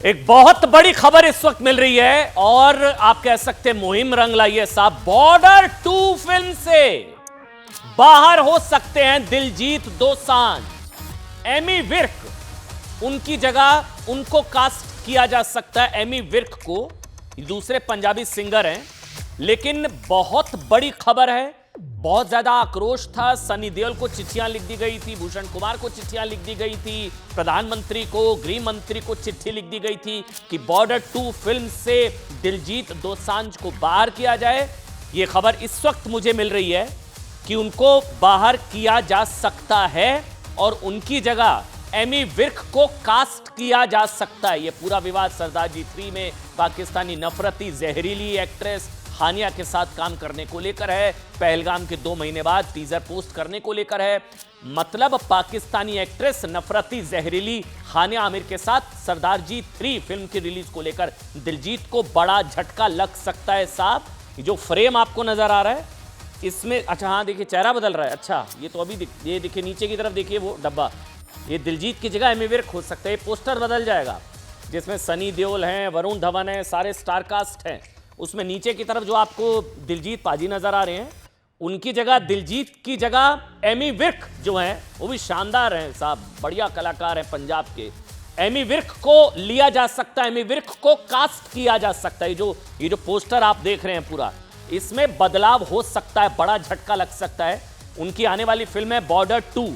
एक बहुत बड़ी खबर इस वक्त मिल रही है और आप कह सकते मुहिम रंग लाई है साहब। बॉर्डर 2 फिल्म से बाहर हो सकते हैं दिलजीत दोसांझ। एमी विर्क उनकी जगह उनको कास्ट किया जा सकता है। एमी विर्क को दूसरे पंजाबी सिंगर हैं, लेकिन बहुत बड़ी खबर है। बहुत ज्यादा आक्रोश था। सनी देओल को चिट्ठियां लिख दी गई थी, भूषण कुमार को चिट्ठियां लिख दी गई थी, प्रधानमंत्री को, गृह मंत्री को चिट्ठी लिख दी गई थी कि बॉर्डर 2 फिल्म से दिलजीत दोसांझ को बाहर किया जाए। यह खबर इस वक्त मुझे मिल रही है कि उनको बाहर किया जा सकता है और उनकी जगह एमी विर्क को कास्ट किया जा सकता है। यह पूरा विवाद सरदारजी 3 में पाकिस्तानी नफरती जहरीली एक्ट्रेस हानिया के साथ काम करने को लेकर है। पहलगाम के 2 महीने बाद टीजर पोस्ट करने को लेकर है। मतलब पाकिस्तानी एक्ट्रेस नफरती जहरीली हानिया आमिर के साथ सरदारजी 3 फिल्म की रिलीज को लेकर दिलजीत को बड़ा झटका लग सकता है साहब। जो फ्रेम आपको नजर आ रहा है इसमें, अच्छा हाँ देखिए चेहरा बदल रहा है। अच्छा ये तो अभी ये देखिए नीचे की तरफ देखिए वो डब्बा, ये दिलजीत की जगह एमी विर्क हो सकता है। ये पोस्टर बदल जाएगा जिसमें सनी देओल हैं, वरुण धवन है, सारे स्टार कास्ट हैं। उसमें नीचे की तरफ जो आपको दिलजीत पाजी नजर आ रहे हैं, उनकी जगह दिलजीत की जगह एमी विर्क जो हैं, वो भी शानदार हैं साहब, बढ़िया कलाकार हैं पंजाब के। एमी विर्क को लिया जा सकता है, एमी विर्क को कास्ट किया जा सकता है। ये जो पोस्टर आप देख रहे हैं पूरा, इसमें बदलाव हो सकता है, बड़ा झटका लग सकता है। उनकी आने वाली फिल्म है बॉर्डर 2,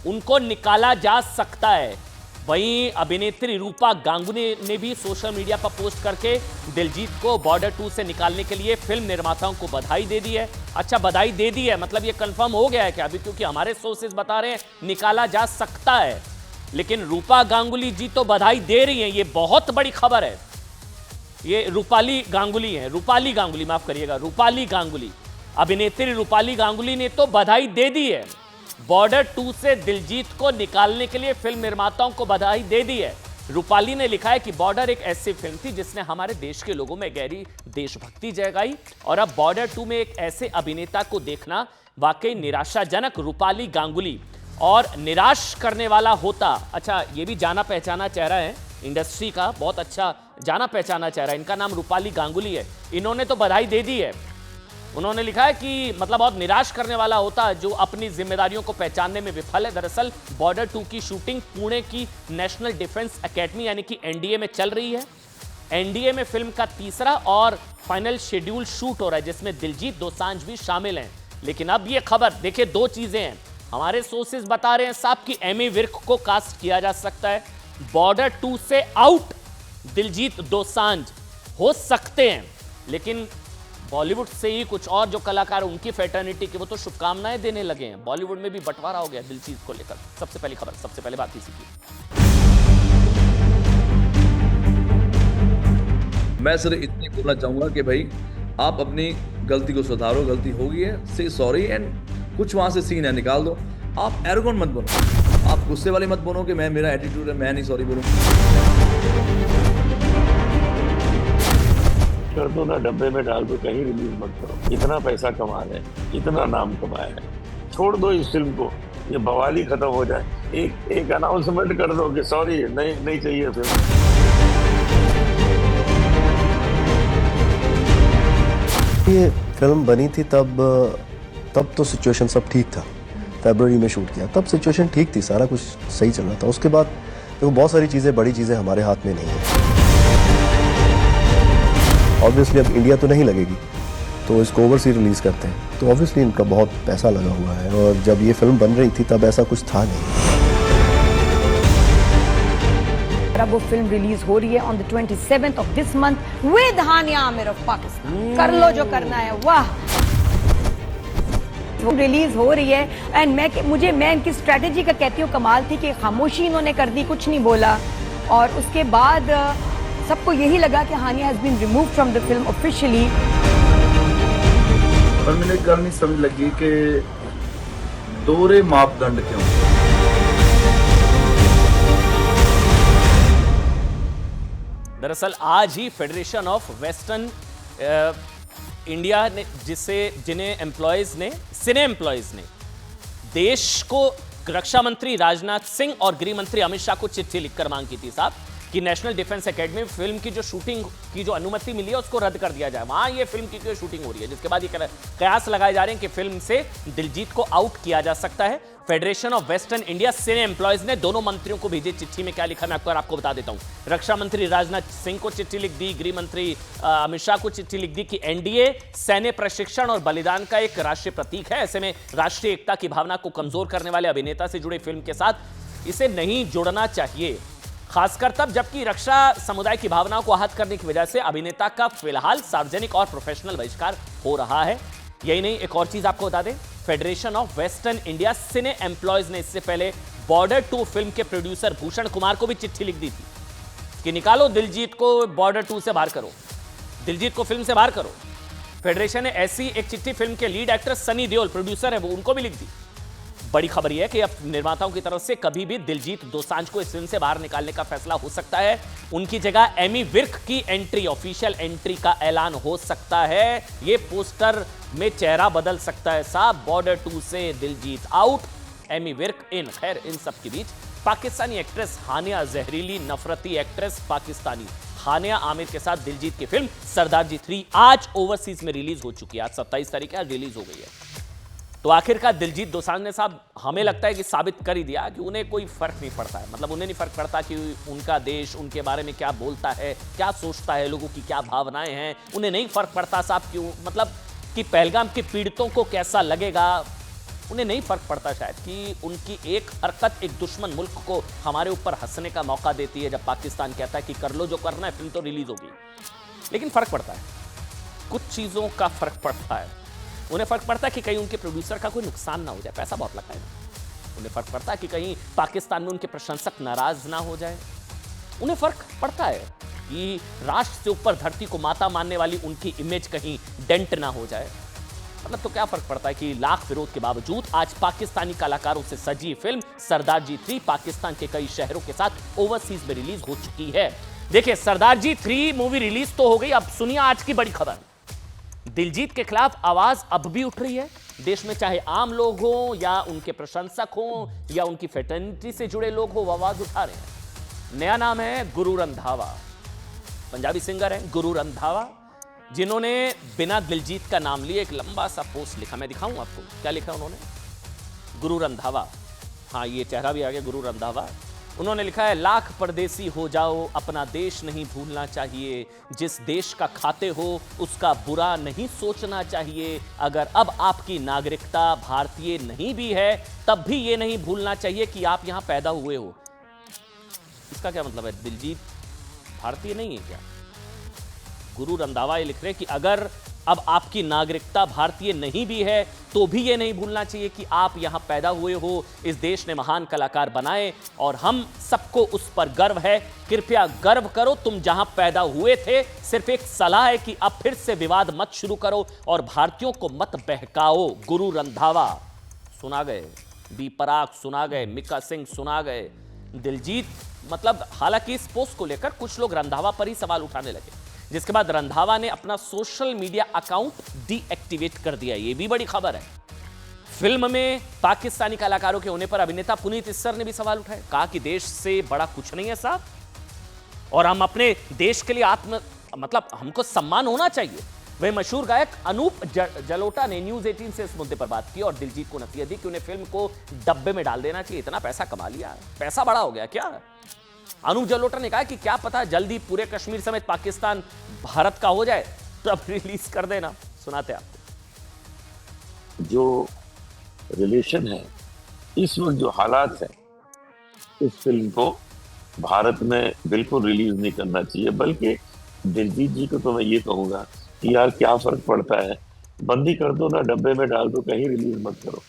उनको निकाला जा सकता है। वहीं अभिनेत्री रूपा गांगुली ने भी सोशल मीडिया पर पोस्ट करके दिलजीत को बॉर्डर 2 से निकालने के लिए फिल्म निर्माताओं को बधाई दे दी है। अच्छा बधाई दे दी है, मतलब ये कंफर्म हो गया है क्या अभी? क्योंकि हमारे सोर्सेज बता रहे हैं निकाला जा सकता है, लेकिन रूपा गांगुली जी तो बधाई दे रही हैं। ये बहुत बड़ी खबर है। ये रूपाली गांगुली है, रूपाली गांगुली, माफ करिएगा, रूपाली गांगुली, अभिनेत्री रूपाली गांगुली ने तो बधाई दे दी है। बॉर्डर 2 से दिलजीत को निकालने के लिए फिल्म निर्माताओं को बधाई दे दी है। रूपाली ने लिखा है कि बॉर्डर एक ऐसी फिल्म थी जिसने हमारे देश के लोगों में गहरी देशभक्ति जगाई और अब बॉर्डर 2 में एक ऐसे अभिनेता को देखना वाकई निराशाजनक। रूपाली गांगुली, और निराश करने वाला होता। अच्छा ये भी जाना पहचाना चेहरा है इंडस्ट्री का, बहुत अच्छा जाना पहचाना चेहरा, इनका नाम रूपाली गांगुली है। इन्होंने तो बधाई दे दी है। उन्होंने लिखा है कि मतलब बहुत निराश करने वाला होता जो अपनी जिम्मेदारियों को पहचानने में विफल है। दरअसल बॉर्डर 2 की शूटिंग पुणे की नेशनल डिफेंस एकेडमी यानी कि एनडीए में चल रही है। एनडीए में फिल्म का तीसरा और फाइनल शेड्यूल शूट हो रहा है जिसमें दिलजीत दोसांझ भी शामिल हैं। लेकिन अब ये खबर देखिए, 2 चीजें हैं। हमारे सोर्सेज बता रहे हैं साहब कि एमी विर्क को कास्ट किया जा सकता है, बॉर्डर 2 से आउट दिलजीत दोसांझ हो सकते हैं। लेकिन बॉलीवुड से ही कुछ और जो कलाकार उनकी फैटर्निटी के वो तो शुभकामनाएं देने लगे हैं। बॉलीवुड में भी बंटवारा हो गया दिलजीत को लेकर। सबसे पहली खबर, सबसे पहले बात इसी की। मैं सिर्फ इतनी बोलना चाहूंगा कि भाई आप अपनी गलती को सुधारो, गलती हो गई है, से सॉरी एंड कुछ वहां से सीन है निकाल दो। आप एरोगेंट मत बनो, आप गुस्से वाले मत बनो कि मैं, मेरा एटीट्यूड है, मैं नहीं सॉरी बोलूंगा। कर दो ना, डब्बे में डाल दो, कहीं रिलीज मत करो। इतना पैसा कमा रहे हैं, इतना नाम कमाया है, छोड़ दो इस फिल्म को, ये बवाली खत्म हो जाए। एक अनाउंसमेंट कर दो कि सॉरी नहीं चाहिए फिल्म। ये फिल्म बनी थी तब तो सिचुएशन सब ठीक था। फरवरी में शूट किया तब सिचुएशन ठीक थी, सारा कुछ सही चल रहा था। उसके बाद देखो बहुत सारी चीज़ें, बड़ी चीज़ें हमारे हाथ में नहीं है। ऑब्वियसली अब इंडिया तो नहीं लगेगी तो इसको ओवरसीज रिलीज करते हैं, तो ऑब्वियसली इनका बहुत पैसा लगा हुआ है। और जब ये फिल्म बन रही थी तब ऐसा कुछ था नहीं। अब वो फिल्म रिलीज हो रही है on the 27th of this month with Hania Aamir of Pakistan. कर लो जो करना है, वाह। वो रिलीज हो रही है एंड मैं इनकी स्ट्रेटेजी का कहती हूँ कमाल थी कि खामोशी इन्होंने कर दी, कुछ नहीं बोला। और उसके बाद सबको यही लगा कि Hania has been removed from the film officially. पर मैंने एक गल नहीं समझ लगी कि दोहरे मापदंड क्यों। दरअसल आज ही फेडरेशन ऑफ वेस्टर्न इंडिया ने जिन्हें एम्प्लॉयज ने, सिने एम्प्लॉयज ने देश को रक्षा मंत्री राजनाथ सिंह और गृह मंत्री अमित शाह को चिट्ठी लिखकर मांग की थी साहब कि नेशनल डिफेंस एकेडमी फिल्म की जो शूटिंग की जो अनुमति मिली है उसको रद्द कर दिया जाए, वहां ये फिल्म की शूटिंग हो रही है, जिसके बाद ये कयास लगाए जा रहे हैं कि फिल्म से दिलजीत को आउट किया जा सकता है। Federation of western India cine employees ने दोनों मंत्रियों को भेजी चिट्ठी में क्या लिखा मैं आपको बता देता हूं। रक्षा मंत्री राजनाथ सिंह को चिट्ठी लिख दी, गृह मंत्री अमित शाह को चिट्ठी लिख दी कि एनडीए सैन्य प्रशिक्षण और बलिदान का एक राष्ट्रीय प्रतीक है, ऐसे में राष्ट्रीय एकता की भावना को कमजोर करने वाले अभिनेता से जुड़े फिल्म के साथ इसे नहीं जोड़ना चाहिए, खासकर तब जबकि रक्षा समुदाय की भावनाओं को आहत करने की वजह से अभिनेता का फिलहाल सार्वजनिक और प्रोफेशनल बहिष्कार हो रहा है। यही नहीं, एक और चीज आपको बता दें, federation of western India cine employees ने इससे पहले बॉर्डर 2 फिल्म के प्रोड्यूसर भूषण कुमार को भी चिट्ठी लिख दी थी कि निकालो दिलजीत को, बॉर्डर 2 से बाहर करो, दिलजीत को फिल्म से बाहर करो। फेडरेशन ने ऐसी एक चिट्ठी फिल्म के lead actor Sunny Deol producer है वो, उनको भी लिख दी। बड़ी खबर यह है कि अब निर्माताओं की तरफ से कभी भी दिलजीत दोसांझ को इस फिल्म से बाहर निकालने का फैसला हो सकता है। उनकी जगह एमी विर्क की एंट्री, ऑफिशियल एंट्री का ऐलान हो सकता है। यह पोस्टर में चेहरा बदल सकता है साहब, बॉर्डर 2 से दिलजीत आउट, एमी विर्क इन। खैर, इन सब के बीच पाकिस्तानी एक्ट्रेस हानिया जहरीली, नफरती एक्ट्रेस पाकिस्तानी हानिया आमिर के साथ दिलजीत की फिल्म सरदारजी 3 आज ओवरसीज में रिलीज हो चुकी है। आज 27 तारीख है, रिलीज हो गई है। तो आखिरकार दिलजीत दोसांझ ने साहब हमें लगता है कि साबित कर ही दिया कि उन्हें कोई फर्क नहीं पड़ता है, मतलब उन्हें नहीं फर्क पड़ता कि उनका देश उनके बारे में क्या बोलता है, क्या सोचता है, लोगों की क्या भावनाएं हैं, उन्हें नहीं फर्क पड़ता साहब क्यों, मतलब कि पहलगाम के पीड़ितों को कैसा लगेगा, उन्हें नहीं फर्क पड़ता शायद कि उनकी एक हरकत एक दुश्मन मुल्क को हमारे ऊपर हंसने का मौका देती है। जब पाकिस्तान कहता है कि कर लो जो करना है, फिल्म तो रिलीज होगी, लेकिन फर्क पड़ता है, कुछ चीजों का फर्क पड़ता है। उन्हें फर्क पड़ता है कि कहीं उनके प्रोड्यूसर का कोई नुकसान ना हो जाए, पैसा बहुत लगता है ना। उन्हें फर्क पड़ता है कि कहीं पाकिस्तान में उनके प्रशंसक नाराज ना हो जाए। उन्हें फर्क पड़ता है कि राष्ट्र से ऊपर धरती को माता मानने वाली उनकी इमेज कहीं डेंट ना हो जाए। मतलब तो क्या फर्क पड़ता है कि लाख विरोध के बावजूद आज पाकिस्तानी कलाकारों से सजी फिल्म सरदारजी 3 पाकिस्तान के कई शहरों के साथ ओवरसीज में रिलीज हो चुकी है। देखिए, सरदारजी 3 मूवी रिलीज तो हो गई, अब सुनिए आज की बड़ी खबर। दिलजीत के खिलाफ आवाज अब भी उठ रही है देश में, चाहे आम लोग हो या उनके प्रशंसक हो या उनकी फ्रेटर्निटी से जुड़े लोग हो, वो आवाज उठा रहे हैं। नया नाम है गुरु रंधावा, पंजाबी सिंगर है गुरु रंधावा, जिन्होंने बिना दिलजीत का नाम लिए एक लंबा सा पोस्ट लिखा। मैं दिखाऊं आपको क्या लिखा उन्होंने। गुरु रंधावा, हाँ ये चेहरा भी आ गया, गुरु रंधावा। उन्होंने लिखा है, लाख परदेसी हो जाओ अपना देश नहीं भूलना चाहिए, जिस देश का खाते हो उसका बुरा नहीं सोचना चाहिए, अगर अब आपकी नागरिकता भारतीय नहीं भी है तब भी ये नहीं भूलना चाहिए कि आप यहां पैदा हुए हो। इसका क्या मतलब है, दिलजीत भारतीय नहीं है क्या? गुरु रंधावा ये लिख रहे हैं कि अगर अब आपकी नागरिकता भारतीय नहीं भी है तो भी ये नहीं भूलना चाहिए कि आप यहां पैदा हुए हो, इस देश ने महान कलाकार बनाए और हम सबको उस पर गर्व है। कृपया गर्व करो तुम जहां पैदा हुए थे। सिर्फ एक सलाह है कि अब फिर से विवाद मत शुरू करो और भारतीयों को मत बहकाओ। गुरु रंधावा सुना गए, बी पराग सुना गए, मिका सिंह सुना गए, दिलजीत, मतलब हालांकि इस पोस्ट को लेकर कुछ लोग रंधावा पर ही सवाल उठाने लगे, जिसके बाद रंधावा ने अपना सोशल मीडिया अकाउंट डीएक्टिवेट कर दिया। यह भी बड़ी खबर है। फिल्म में पाकिस्तानी कलाकारों के होने पर अभिनेता पुनीत इस्सर ने भी सवाल उठाए, कहा कि देश से बड़ा कुछ नहीं है साहब और हम अपने देश के लिए मतलब हमको सम्मान होना चाहिए। वही मशहूर गायक अनूप जलोटा ने न्यूज 18 से इस मुद्दे पर बात की और दिलजीत को नसीहत दी कि उन्हें फिल्म को डब्बे में डाल देना चाहिए। इतना पैसा कमा लिया, पैसा बड़ा हो गया क्या? अनूप जलोटा ने कहा कि क्या पता जल्दी पूरे कश्मीर समेत पाकिस्तान भारत का हो जाए, तब रिलीज कर देना। सुनाते आपको। जो रिलेशन है इस वक्त, जो हालात है, इस फिल्म को भारत में बिल्कुल रिलीज नहीं करना चाहिए। बल्कि दिलजीत जी को तो मैं ये कहूंगा कि यार क्या फर्क पड़ता है, बंदी कर दो ना, डब्बे में डाल दो, कहीं रिलीज मत करो।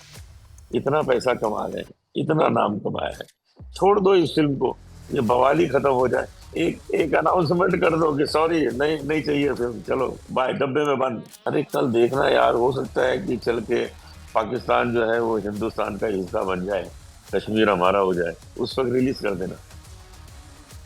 इतना पैसा कमा रहे हैं, इतना नाम कमाया है, छोड़ दो इस फिल्म को, ये बवाली खत्म हो जाए। एक अनाउंसमेंट कर दो कि सॉरी नहीं चाहिए फिल्म, चलो बाय, डब्बे में बंद। अरे कल देखना यार, हो सकता है कि चल के पाकिस्तान जो है वो हिंदुस्तान का हिस्सा बन जाए, कश्मीर हमारा हो जाए, उस वक्त रिलीज कर देना।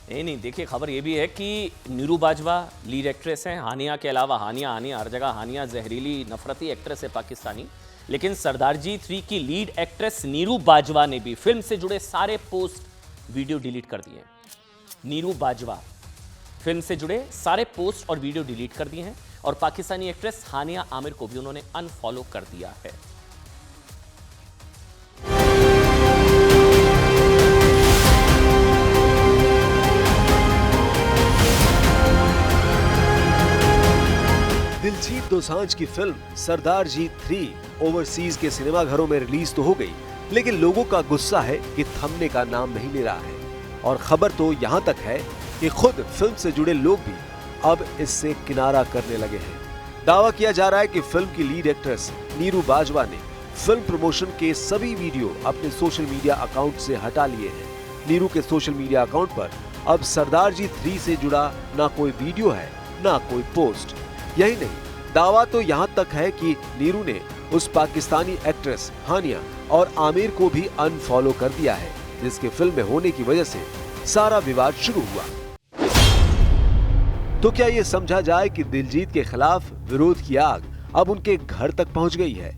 नहीं, देखिए खबर ये भी है कि नीरू बाजवा लीड एक्ट्रेस हैं, हानिया के अलावा हानिया हर जगह हानिया जहरीली नफरती एक्ट्रेस है पाकिस्तानी, लेकिन सरदारजी 3 की लीड एक्ट्रेस नीरू बाजवा ने भी फिल्म से जुड़े सारे पोस्ट वीडियो डिलीट कर दिए। नीरू बाजवा फिल्म से जुड़े सारे पोस्ट और वीडियो डिलीट कर दिए हैं और पाकिस्तानी एक्ट्रेस हानिया आमिर को भी उन्होंने अनफॉलो कर दिया है। दिलजीत दोसांझ की फिल्म सरदार जी 3 ओवरसीज के सिनेमाघरों में रिलीज तो हो गई, लेकिन लोगों का गुस्सा है कि थमने का नाम नहीं ले रहा है। और खबर तो यहाँ तक है कि खुद फिल्म से जुड़े लोग भी अब इससे किनारा करने लगे हैं। दावा किया जा रहा है कि फिल्म की लीड एक्ट्रेस नीरू बाजवा ने फिल्म प्रमोशन के सभी वीडियो अपने सोशल मीडिया अकाउंट से हटा लिए हैं। नीरू के सोशल मीडिया अकाउंट पर अब सरदार जी 3 से जुड़ा ना कोई वीडियो है ना कोई पोस्ट। यही नहीं, दावा तो यहाँ तक है कि नीरू ने उस पाकिस्तानी एक्ट्रेस हानिया और आमिर को भी अनफॉलो कर दिया है, जिसके फिल्म में होने की वजह से सारा विवाद शुरू हुआ। तो क्या ये समझा जाए कि दिलजीत के खिलाफ विरोध की आग अब उनके घर तक पहुंच गई है?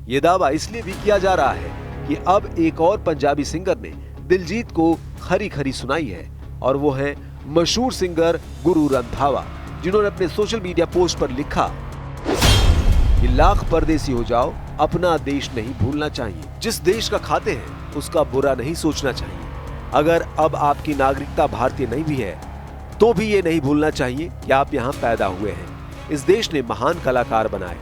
ये दावा इसलिए भी किया जा रहा है कि अब एक और पंजाबी सिंगर ने दिलजीत को खरी खरी सुनाई है, और वो है मशहूर सिंगर गुरु रंधावा, जिन्होंने अपने सोशल मीडिया पोस्ट पर लिखा कि लाख परदेसी हो जाओ, अपना देश नहीं भूलना चाहिए। जिस देश का खाते हैं उसका बुरा नहीं सोचना चाहिए। अगर अब आपकी नागरिकता भारतीय नहीं भी है तो भी ये नहीं भूलना चाहिए कि आप यहाँ पैदा हुए हैं। इस देश ने महान कलाकार बनाए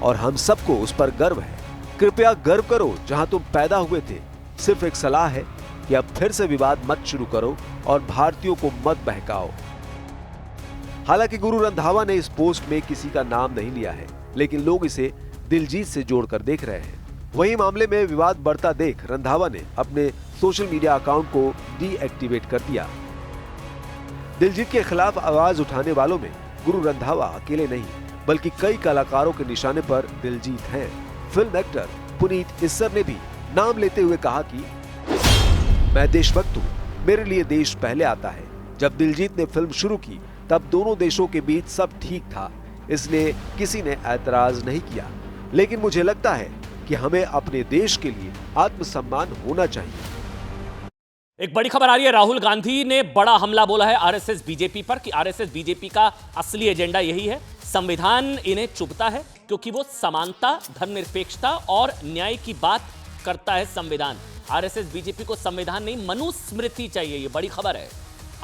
और हम सबको उस पर गर्व है। कृपया गर्व करो जहाँ तुम पैदा हुए थे। सिर्फ एक सलाह है कि अब फिर से विवाद मत शुरू करो और भारतीयों को मत बहकाओ। हालांकि गुरु रंधावा ने इस पोस्ट में किसी का नाम नहीं लिया है, लेकिन लोग इसे दिलजीत से जोड़कर देख रहे हैं। वहीं मामले में विवाद बढ़ता देख रंधावा ने अपने सोशल मीडिया अकाउंट को डीएक्टिवेट कर दिया। दिलजीत के खिलाफ आवाज उठाने वालों में गुरु रंधावा अकेले नहीं, बल्कि कई कलाकारों के निशाने पर दिलजीत हैं। फिल्म एक्टर पुनीत इस्सर ने भी नाम लेते हुए कहा कि मैं देशभक्त हूँ, मेरे लिए देश पहले आता है। जब दिलजीत ने फिल्म शुरू की तब दोनों देशों के बीच सब ठीक था, इसलिए किसी ने ऐतराज नहीं किया। लेकिन मुझे लगता है कि हमें अपने देश के लिए आत्मसम्मान होना चाहिए। एक बड़ी खबर आ रही है, राहुल गांधी ने बड़ा हमला बोला है आरएसएस बीजेपी पर कि आरएसएस बीजेपी का असली एजेंडा यही है, संविधान इन्हें चुभता है क्योंकि वो समानता, धर्मनिरपेक्षता और न्याय की बात करता है संविधान। आरएसएस बीजेपी को संविधान नहीं मनुस्मृति चाहिए, ये बड़ी खबर है।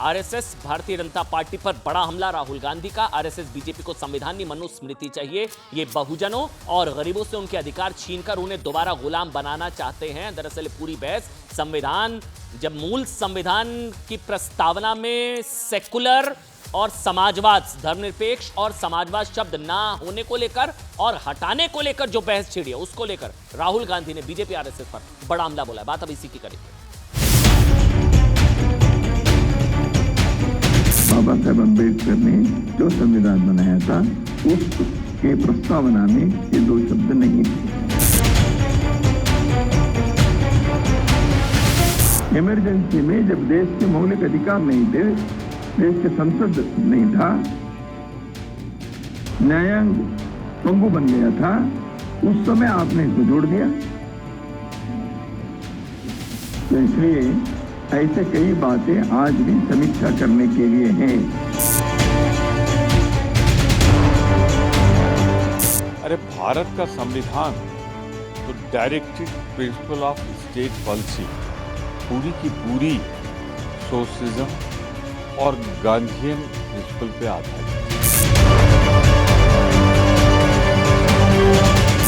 आरएसएस भारतीय जनता पार्टी पर बड़ा हमला राहुल गांधी का। आरएसएस बीजेपी को संविधान नहीं मनुस्मृति चाहिए। ये बहुजनों और गरीबों से उनके अधिकार छीनकर उन्हें दोबारा गुलाम बनाना चाहते हैं। दरअसल पूरी बहस संविधान, जब मूल संविधान की प्रस्तावना में सेकुलर और समाजवाद, धर्मनिरपेक्ष और समाजवाद शब्द ना होने को लेकर और हटाने को लेकर जो बहस छिड़ी है, उसको लेकर राहुल गांधी ने बीजेपी आरएसएस पर बड़ा हमला बोला है। बात अब इसी की करेंगे। बाबा साहेब अम्बेडकर ने जो संविधान बनाया था उसके प्रस्तावना में ये दो शब्द नहीं थे। इमरजेंसी में जब देश के मौलिक अधिकार नहीं थे, देश के संसद नहीं था, न्यायांग पंगु बन गया था, उस समय आपने इसको जोड़ दिया। तो इसलिए ऐसे कई बातें आज भी समीक्षा करने के लिए हैं। अरे भारत का संविधान तो directed principle of state policy पूरी की पूरी सोशलिज्म और गांधीयन प्रिंसिपल पे आधारित है।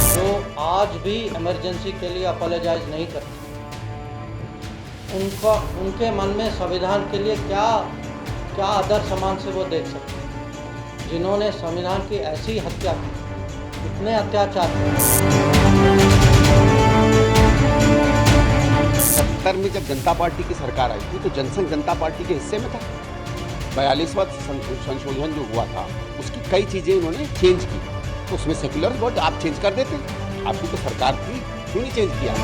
जो आज भी इमरजेंसी के लिए अपोलोजाइज नहीं करते, उनके मन में संविधान के लिए क्या आदर समान से वो देख सकते हैं, जिन्होंने संविधान की ऐसी हत्या की, इतने अत्याचार किए। 70 में जब जनता पार्टी की सरकार आई थी तो जनसंघ जनता पार्टी के हिस्से में था। 42वां संशोधन जो हुआ था उसकी कई चीजें उन्होंने चेंज की, तो उसमें सेक्युलर वर्ड आप चेंज कर देते, आपकी तो सरकार थी, क्यों नहीं चेंज किया?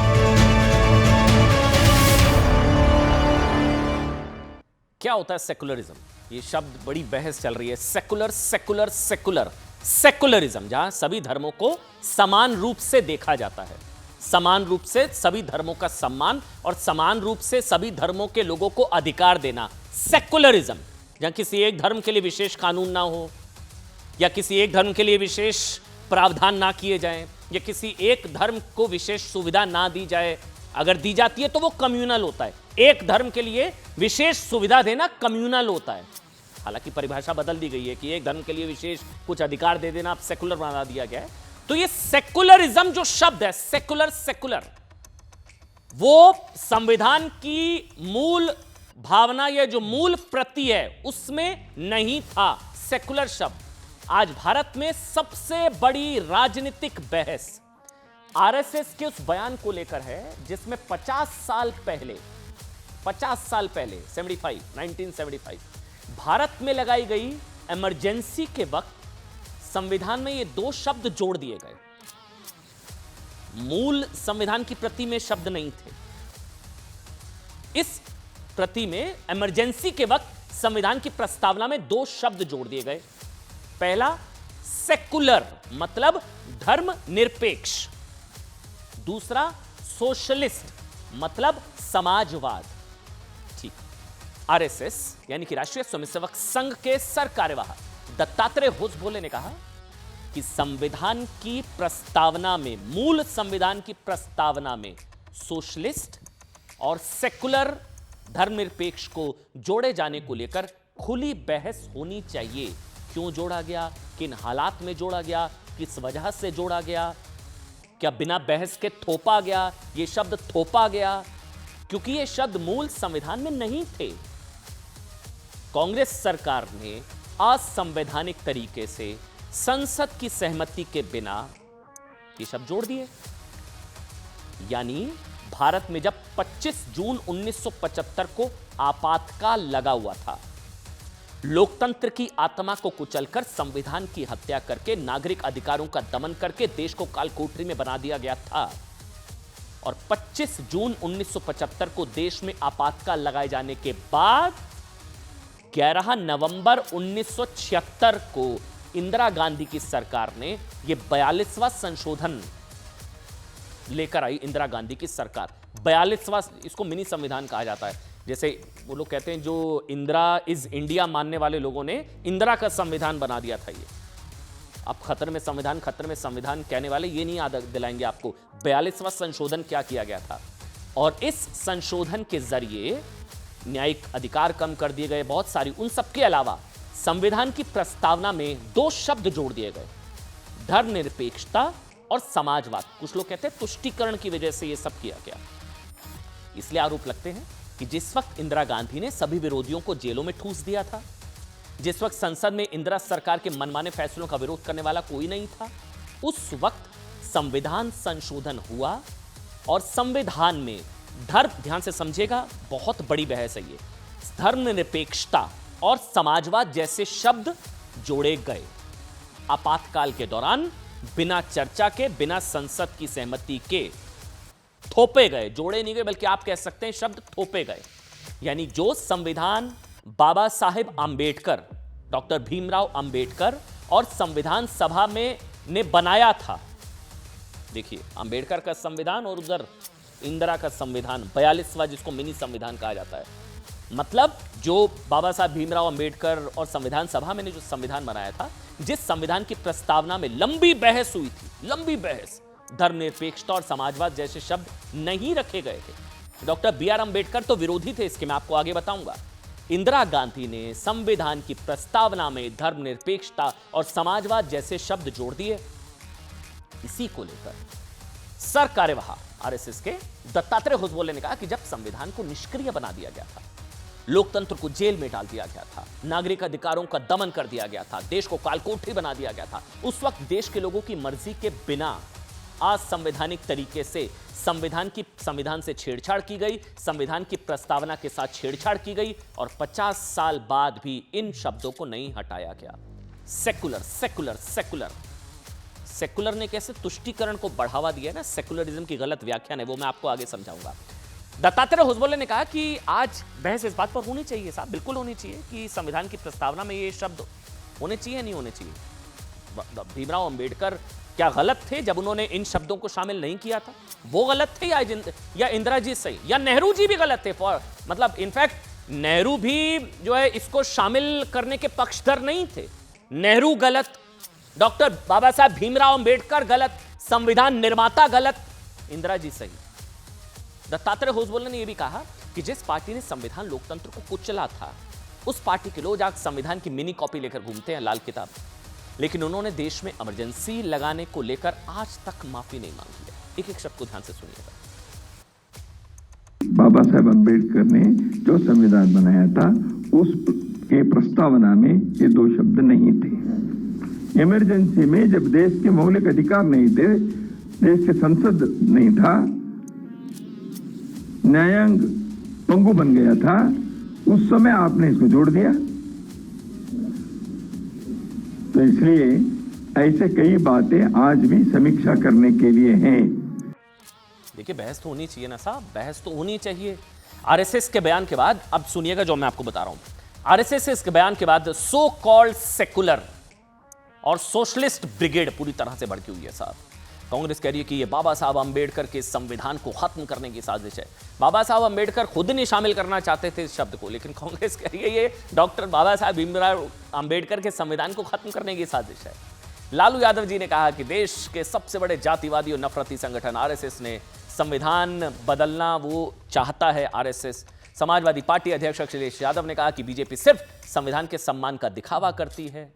क्या होता है सेकुलरिज्म? ये शब्द बड़ी बहस चल रही है। सेकुलर सेकुलर सेकुलर सेकुलरिज्म, जहां सभी धर्मों को समान रूप से देखा जाता है। समान रूप से सभी धर्मों का सम्मान और समान रूप से सभी धर्मों के लोगों को अधिकार देना, सेकुलरिज्म, जहां किसी एक धर्म के लिए विशेष कानून ना हो, या किसी एक धर्म के लिए विशेष प्रावधान ना किए जाएं, या किसी एक धर्म को विशेष सुविधा ना दी जाए। अगर दी जाती है तो वो कम्युनल होता है। एक धर्म के लिए विशेष सुविधा देना कम्युनल होता है। हालांकि परिभाषा बदल दी गई है कि एक धर्म के लिए विशेष कुछ अधिकार दे देना अब सेकुलर बना दिया गया है। तो ये सेकुलरिज्म जो शब्द है, सेकुलर, वो संविधान की मूल भावना या जो मूल प्रति है उसमें नहीं था सेकुलर शब्द। आज भारत में सबसे बड़ी राजनीतिक बहस आरएसएस के उस बयान को लेकर है जिसमें 50 साल पहले 1975 भारत में लगाई गई इमरजेंसी के वक्त संविधान में ये दो शब्द जोड़ दिए गए। मूल संविधान की प्रति में शब्द नहीं थे। इस प्रति में इमरजेंसी के वक्त संविधान की प्रस्तावना में दो शब्द जोड़ दिए गए। पहला सेकुलर मतलब धर्मनिरपेक्ष, दूसरा सोशलिस्ट मतलब समाजवाद। ठीक, आरएसएस यानी कि राष्ट्रीय स्वयंसेवक संघ के सरकार्यवाह दत्तात्रेय होसबोले ने कहा कि संविधान की प्रस्तावना में, मूल संविधान की प्रस्तावना में सोशलिस्ट और सेकुलर धर्मनिरपेक्ष को जोड़े जाने को लेकर खुली बहस होनी चाहिए। क्यों जोड़ा गया, किन हालात में जोड़ा गया, किस वजह से जोड़ा गया, क्या बिना बहस के थोपा गया, यह शब्द थोपा गया, क्योंकि ये शब्द मूल संविधान में नहीं थे। कांग्रेस सरकार ने असंवैधानिक तरीके से संसद की सहमति के बिना ये शब्द जोड़ दिए। यानी भारत में जब 25 जून 1975 को आपातकाल लगा हुआ था, लोकतंत्र की आत्मा को कुचलकर संविधान की हत्या करके नागरिक अधिकारों का दमन करके देश को कालकोठरी में बना दिया गया था। और 25 जून 1975 को देश में आपातकाल लगाए जाने के बाद 11 नवंबर 1976 को इंदिरा गांधी की सरकार ने यह 42वां संशोधन लेकर आई। इंदिरा गांधी की सरकार 42वां, इसको मिनी संविधान कहा जाता है। जैसे वो लोग कहते हैं, जो इंदिरा इज इंडिया मानने वाले लोगों ने इंदिरा का संविधान बना दिया था। ये अब खतरे में संविधान कहने वाले ये नहीं याद दिलाएंगे आपको 42वां संशोधन क्या किया गया था। और इस संशोधन के जरिए न्यायिक अधिकार कम कर दिए गए, बहुत सारी। उन सब के अलावा संविधान की प्रस्तावना में दो शब्द जोड़ दिए गए, धर्मनिरपेक्षता और समाजवाद। कुछ लोग कहते हैं तुष्टीकरण की वजह से यह सब किया गया। इसलिए आरोप लगते हैं कि जिस वक्त इंदिरा गांधी ने सभी विरोधियों को जेलों में ठूस दिया था, जिस वक्त संसद में इंदिरा सरकार के मनमाने फैसलों का विरोध करने वाला कोई नहीं था, उस वक्त संविधान संशोधन हुआ और संविधान में धर्म, ध्यान से समझिएगा, बहुत बड़ी बहस है ये, धर्मनिरपेक्षता और समाजवाद जैसे शब्द जोड़े गए। आपातकाल के दौरान बिना चर्चा के, बिना संसद की सहमति के थोपे गए, जोड़े नहीं गए, बल्कि आप कह सकते हैं शब्द थोपे गए। यानी जो संविधान बाबा साहेब आंबेडकर, डॉक्टर भीमराव अंबेडकर और संविधान सभा में ने बनाया था, देखिए आंबेडकर का संविधान और उधर इंदिरा का संविधान 42वां, जिसको मिनी संविधान कहा जाता है। मतलब जो बाबा साहब भीमराव अंबेडकर और संविधान सभा में ने जो संविधान बनाया था, जिस संविधान की प्रस्तावना में लंबी बहस हुई थी, लंबी बहस, धर्मनिरपेक्षता और समाजवाद जैसे शब्द नहीं रखे गए थे। डॉक्टर BR अंबेडकर तो विरोधी थे इसके, मैं आपको आगे बताऊंगा। इंदिरा गांधी ने संविधान की प्रस्तावना में धर्मनिरपेक्षता और समाजवाद जैसे शब्द जोड़ दिए। इसी को लेकर सरकार्यवाह आरएसएस के दत्तात्रेय होसबोले ने कहा कि जब संविधान को निष्क्रिय बना दिया गया था, लोकतंत्र को जेल में डाल दिया गया था, नागरिक अधिकारों का दमन कर दिया गया था, देश को कालकोठरी बना दिया गया था, उस वक्त देश के लोगों की मर्जी के बिना असंवैधानिक तरीके से संविधान से छेड़छाड़ की गई, संविधान की प्रस्तावना के साथ छेड़छाड़ की गई और 50 साल बाद भी इन शब्दों को नहीं हटाया गया। सेकुलर सेकुलर सेकुलर सेकुलर ने कैसे तुष्टीकरण को बढ़ावा दिया ना, सेकुलरिज्म की गलत व्याख्यान है, वो मैं आपको आगे समझाऊंगा। दत्तात्रेय होसबोले ने कहा कि आज बहस इस बात पर होनी चाहिए साहब, बिल्कुल होनी चाहिए कि संविधान की प्रस्तावना में ये शब्द होने चाहिए, नहीं होने चाहिए। भीमराव अंबेडकर क्या गलत थे जब उन्होंने इन शब्दों को शामिल नहीं किया था? वो गलत थे या इंदिरा जी सही, या नेहरू जी भी गलत थे? मतलब इनफैक्ट नेहरू भी जो है इसको शामिल करने के पक्षधर नहीं थे। नेहरू गलत, डॉक्टर बाबा साहब भीमराव अंबेडकर गलत, संविधान निर्माता गलत, इंदिरा जी सही। दत्तात्रेय होसबोले ने यह भी कहा कि जिस पार्टी ने संविधान लोकतंत्र को कुचला था, उस पार्टी के लोग आज संविधान की मिनी कॉपी लेकर घूमते हैं, लाल किताब, लेकिन उन्होंने देश में इमरजेंसी लगाने को लेकर आज तक माफी नहीं मांगी है। एक एक शब्द को ध्यान से सुनिएगा। बाबा साहेब अम्बेडकर ने जो संविधान बनाया था उसके प्रस्तावना में ये दो शब्द नहीं थे। इमरजेंसी में जब देश के मौलिक अधिकार नहीं थे, देश के संसद नहीं था, न्यायांग पंगु बन गया था, उस समय आपने इसको जोड़ दिया। तो इसलिए ऐसे कई बातें आज भी समीक्षा करने के लिए हैं। देखिए, बहस तो होनी चाहिए ना साहब, बहस तो होनी चाहिए। आरएसएस के बयान के बाद अब सुनिएगा जो मैं आपको बता रहा हूं। आरएसएस के बयान के बाद सो कॉल्ड सेकुलर और सोशलिस्ट ब्रिगेड पूरी तरह से भड़की हुई है साहब। कांग्रेस कह रही है कि ये बाबा साहब अंबेडकर के संविधान को खत्म करने की साजिश है। बाबा साहब अंबेडकर खुद नहीं शामिल करना चाहते थे इस शब्द को, लेकिन कांग्रेस कह रही है ये डॉक्टर बाबा साहब भीमराव अंबेडकर के संविधान को खत्म करने की साजिश है। लालू यादव जी ने कहा कि देश के सबसे बड़े जातिवादी और नफरती संगठन आरएसएस ने संविधान बदलना वो चाहता है। आरएसएस समाजवादी पार्टी अध्यक्ष अखिलेश यादव ने कहा कि बीजेपी सिर्फ संविधान के सम्मान का दिखावा करती है।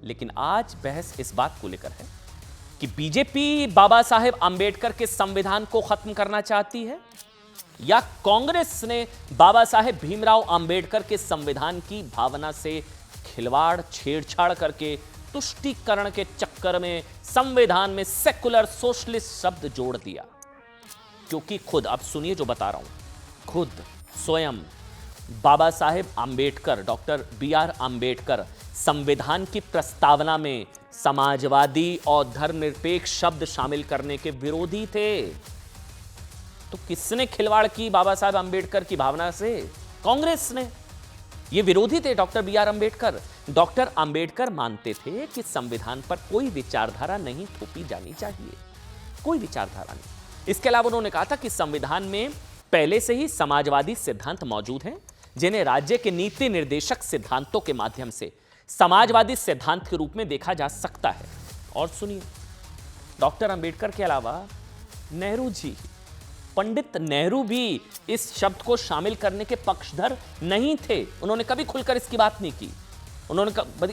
लेकिन आज बहस इस बात को लेकर है कि बीजेपी बाबा साहेब अंबेडकर के संविधान को खत्म करना चाहती है या कांग्रेस ने बाबा साहेब भीमराव अंबेडकर के संविधान की भावना से खिलवाड़ छेड़छाड़ करके तुष्टीकरण के चक्कर में संविधान में सेकुलर सोशलिस्ट शब्द जोड़ दिया। क्योंकि खुद, अब सुनिए जो बता रहा हूं, खुद स्वयं बाबा साहेब अंबेडकर, डॉक्टर BR अंबेडकर संविधान की प्रस्तावना में समाजवादी और धर्मनिरपेक्ष शब्द शामिल करने के विरोधी थे। तो किसने खिलवाड़ की बाबा साहेब अंबेडकर की भावना से? कांग्रेस ने। ये विरोधी थे doctor BR Ambedkar. Doctor Ambedkar मानते थे कि संविधान पर कोई विचारधारा नहीं थोपी जानी चाहिए, कोई विचारधारा नहीं। इसके अलावा उन्होंने कहा था कि संविधान में पहले से ही समाजवादी सिद्धांत मौजूद हैं, जिन्हें राज्य के नीति निर्देशक सिद्धांतों के माध्यम से समाजवादी सिद्धांत के रूप में देखा जा सकता है। और सुनिए, डॉक्टर अंबेडकर के अलावा नेहरू जी, पंडित नेहरू भी इस शब्द को शामिल करने के पक्षधर नहीं थे। उन्होंने कभी खुलकर इसकी बात नहीं की,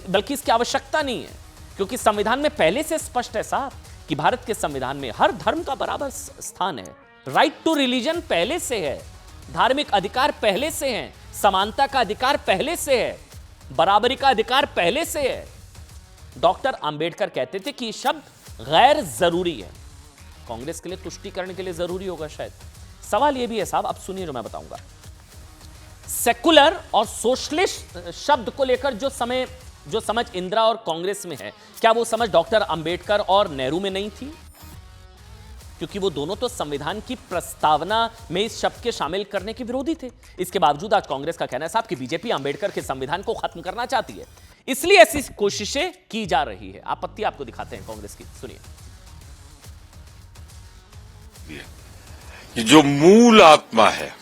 बल्कि इसकी आवश्यकता नहीं है, क्योंकि संविधान में पहले से स्पष्ट है साहब कि भारत के संविधान में हर धर्म का बराबर स्थान है। राइट टू रिलीजन पहले से है, धार्मिक अधिकार पहले से हैं, समानता का अधिकार पहले से है, बराबरी का अधिकार पहले से है। डॉक्टर अंबेडकर कहते थे कि शब्द गैर जरूरी है। कांग्रेस के लिए तुष्टीकरण के लिए जरूरी होगा शायद। सवाल यह भी है साहब, अब सुनिए जो मैं बताऊंगा। सेकुलर और सोशलिस्ट शब्द को लेकर जो समझ इंदिरा और कांग्रेस में है, क्या वो समझ डॉक्टर अंबेडकर और नेहरू में नहीं थी? क्योंकि वो दोनों तो संविधान की प्रस्तावना में इस शब्द के शामिल करने के विरोधी थे। इसके बावजूद आज कांग्रेस का कहना है साहब कि बीजेपी अंबेडकर के संविधान को खत्म करना चाहती है, इसलिए ऐसी कोशिशें की जा रही है। आपत्ति आपको दिखाते हैं कांग्रेस की, सुनिए। ये जो मूल आत्मा है